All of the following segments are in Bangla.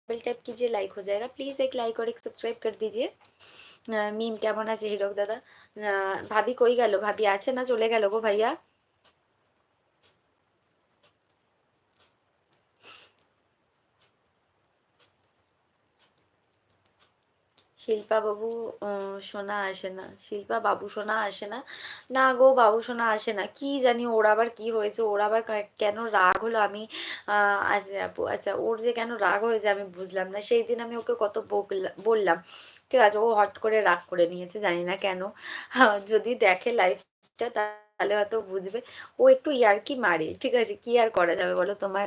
बेल टैप कीजिए, लाइक हो जाएगा। प्लीज एक लाइक और एक सब्सक्राइब कर दीजिए। মিম কেমন আছে হিরক দাদা? ভাবি কই গেল? ভাবি আছে না চলে গেল গো ভাইয়া? শিল্পা বাবু সোনা আসে না, শিল্পা বাবু সোনা আসে না। না গো, বাবু সোনা আসে না, কি জানি ওর আবার কি হয়েছে, ওর আবার কেন রাগ হলো আমি আচ্ছা আপু, আচ্ছা ওর যে কেন রাগ হয়েছে আমি বুঝলাম না। সেই দিন আমি ওকে কত বললাম, ঠিক আছে, ও হট করে রাগ করে নিয়েছে, জানি না কেন। যদি দেখে লাইফটা তাহলে হয়তো বুঝবে। ও একটু ইয়ার্কি মারে, ঠিক আছে, কি আর করা যাবে বলো। তোমার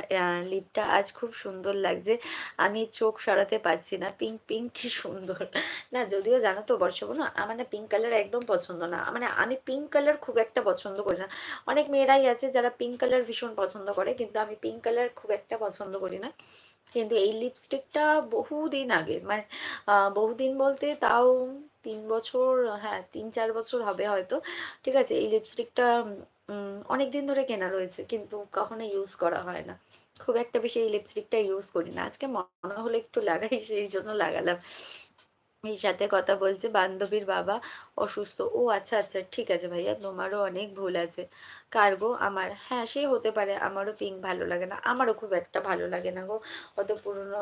লিপটা আজ খুব সুন্দর লাগছে, আমি চোখ সরাতে পারছি না, পিঙ্ক পিঙ্ক কি সুন্দর। না যদিও জানো তো বর্ষা, না আমার না পিঙ্ক কালার একদম পছন্দ না, মানে আমি পিঙ্ক কালার খুব একটা পছন্দ করি না। অনেক মেয়েরাই আছে যারা পিঙ্ক কালার ভীষণ পছন্দ করে, কিন্তু আমি পিঙ্ক কালার খুব একটা পছন্দ করি না। কিন্তু এই লিপস্টিকটা বহুদিন আগে, মানে বহুদিন বলতে তাও 3 বছর, হ্যাঁ 3-4 বছর হবে হয়তো, ঠিক আছে। এই লিপস্টিকটা অনেক দিন ধরে কেনা রয়েছে, কিন্তু কখনো ইউজ করা হয় না। খুব একটা বেশি এই লিপস্টিকটা ইউজ করি না, আজকে মনে হলো একটু লাগাই, সেই জন্য লাগালাম। এই সাথে কথা বলছে বান্ধবীর বাবা অসুস্থ। ও আচ্ছা আচ্ছা, ঠিক আছে ভাইয়া, তোমারও অনেক ভুল আছে। কার গো? আমার? হ্যাঁ সে হতে পারে, আমারও পিঙ্ক ভালো লাগে না, আমারও খুব একটা ভালো লাগে না গো। অত পুরনো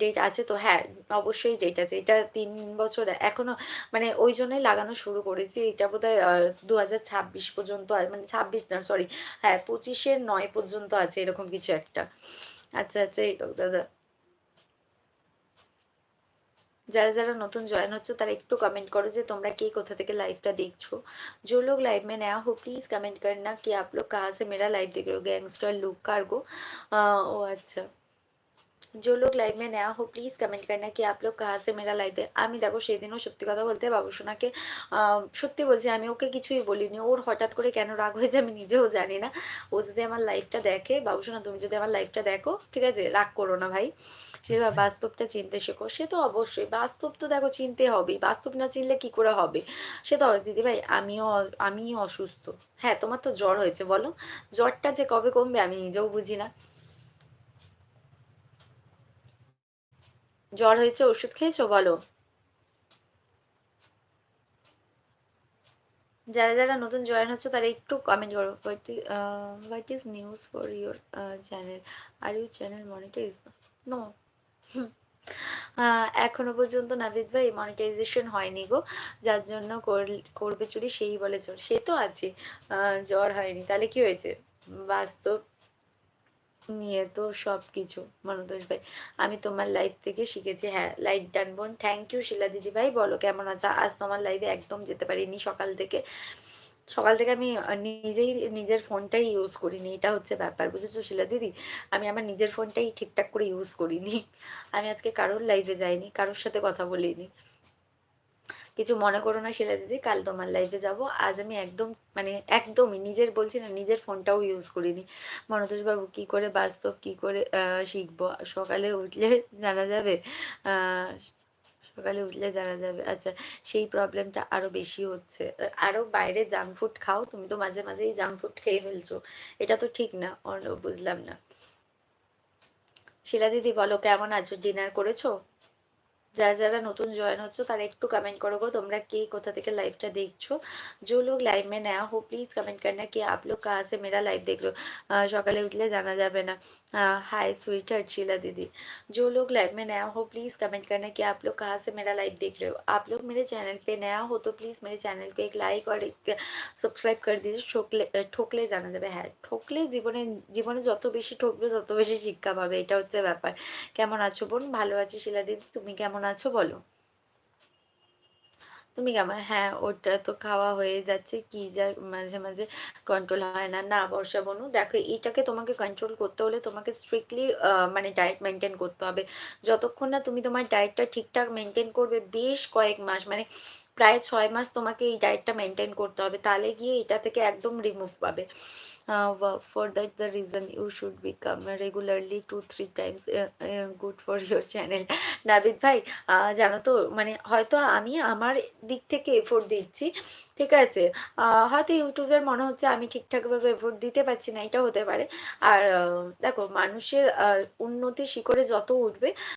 ডেট আছে তো, হ্যাঁ অবশ্যই ডেট আছে, এটা 3 বছর এখনো, মানে ওই জন্যই লাগানো শুরু করেছি। এটা বোধহয় 2026 পর্যন্ত মানে 26 না সরি, হ্যাঁ 25-এর 9 পর্যন্ত আছে, এরকম কিছু একটা। আচ্ছা আচ্ছা, এই দাদা, যারা যারা নতুন জয়েন হচ্ছে তারা একটু কमेंट करो যে তোমরা কে কোথা থেকে লাইভটা দেখছো। जो लोग लाइव में नया हो प्लीज कमेंट करना कि आप लोग कहाँ से मेरा लाइव देख रहे हो। गैंगस्टर लुक कार्गो, ও আচ্ছা। जो लोग लाइव में नया हो प्लीज कमेंट करना कि आप लोग कहाँ से मेरा लाइव देख। আমি দেখো সেদিনও সত্যি কথা বলতে বাবুসোনাকে সত্যি বলছি, আমি ওকে কিছুই বলিনি, ওর হঠাৎ করে কেন রাগ হয়েছে আমি নিজেও জানি না। ও যদি আমার লাইভটা দেখে, বাবুসোনা তুমি যদি আমার লাইভটা দেখো, ঠিক আছে, রাগ করো না ভাই। সে বাস্তবটা চিনতে শেখো। সে তো অবশ্যই, বাস্তব তো দেখো চিনতে হবেই, বাস্তব না চিনলে কি করে হবে। সে তো দিদি ভাই, আমিও অসুস্থ। হ্যাঁ তোমার তো জ্বর হয়েছে বলো, জ্বরটা যে কবে কমবে আমি নিজেও বুঝি না। জ্বর হয়েছে, ওষুধ খেয়েছো বলো। যারা যারা নতুন জয়েন হচ্ছে তারা একটু কমেন্ট করো। What is news for your channel, are you channel monetize? No. এখনো পর্যন্ত নাবিদ ভাই মনিটাইজেশন হয়নি গো, যার জন্য করবে চুরি সেই বলে চোর, সে তো আছে। জ্বর হয়নি তাহলে কি হয়েছে? বাস্তব নিয়ে তো সব কিছু। মনোতোষ ভাই, আমি তোমার লাইভ থেকে শিখেছি, হ্যাঁ লাইক ডান বোন, থ্যাংক ইউ। শিলা দিদি ভাই বলো কেমন আছো? আজ তোমার লাইভে একদম যেতে পারিনি সকাল থেকে। সকাল থেকে আমি নিজেই নিজের ফোনটাই ইউজ করিনি, এটা হচ্ছে ব্যাপার, বুঝেছো শিলা দিদি। আমি আমার নিজের ফোনটাই ঠিকঠাক করে ইউজ করিনি। আমি আজকে কারোর লাইভে যাইনি, কারোর সাথে কথা বলিনি। কিছু মনে করো না শিলা দিদি, কাল তোমার লাইভে যাব। আজ আমি একদম, মানে একদমই নিজের বলছি না, নিজের ফোনটাও ইউজ করিনি। মনতোষ বাবু, কি করে বাস্তব কি করে শিখবো? সকালে উঠলে জানা যাবে। আহ সকালে উঠলে জানা যাবে, আচ্ছা। সেই প্রবলেমটা আরো বেশি হচ্ছে। আরো বাইরে জাঙ্ক ফুড খাও, তুমি তো মাঝে মাঝেই জাঙ্ক ফুড খেয়ে ফেলছো, এটা তো ঠিক না। বুঝলাম না। শিলা দিদি বলো কেমন আছো, ডিনার করেছো? যারা যারা নতুন জয়েন হচ্ছে তারা একটু कमेंट करो गो, তোমরা কে কোথা থেকে লাইভটা দেখছো। जो लोग लाइव में नया हो प्लीज कमेंट करना कि आप लोग कहाँ से मेरा लाइव देख रहे हो। সকালে উঠলে জানা যাবে না। हाय स्वीट हार्ट शीला दीदी। जो लोग लाइव में नया हो प्लीज कमेंट करना कि आप लोग कहाँ से मेरा लाइव देख रहे हो। आप लोग मेरे चैनल पे नया हो तो प्लीज मेरे चैनल को एक लाइक और एक সাবস্ক্রাইব করে দিয়েছো। ঠকলে জানা যাবে, হ্যাঁ ঠকলে জীবনে, জীবনে যত বেশি ঠকবে তত বেশি শিক্ষা পাবে, এটা হচ্ছে ব্যাপার। কেমন আছো বোন? ভালো আছি শিলা দিদি, তুমি কেমন আছো বলো। তুমি কেমন? হ্যাঁ ওটা তো খাওয়া হয়ে যাচ্ছে, কি যা মাঝে মাঝে কন্ট্রোল হয় না। না বর্ষা বনু দেখো, এটাকে তোমাকে কন্ট্রোল করতে হলে তোমাকে স্ট্রিক্টলি মানে ডায়েট মেনটেন করতে হবে। যতক্ষণ না তুমি তোমার ডায়েটটা ঠিকঠাক মেনটেন করবে, বেশ কয়েক মাস, মানে প্রায় 6 মাস তোমাকে এই ডায়েটটা মেনটেন করতে হবে, তাহলে গিয়ে এটা থেকে একদম রিমুভ পাবে। For that the reason you should become regularly 2-3 times good for your channel। Nabid ভাই, জানো তো, মানে হয়তো আমি আমার দিক থেকে এফোর্ট দিচ্ছি, ঠিক আছে। হয়তো ইউটিউবের মনে হচ্ছে আমি ঠিকঠাক ভাবে এফোর্ট দিতে পারছি না, এটা হতে পারে। আর দেখো মানুষের উন্নতি শিখরে যত উঠবে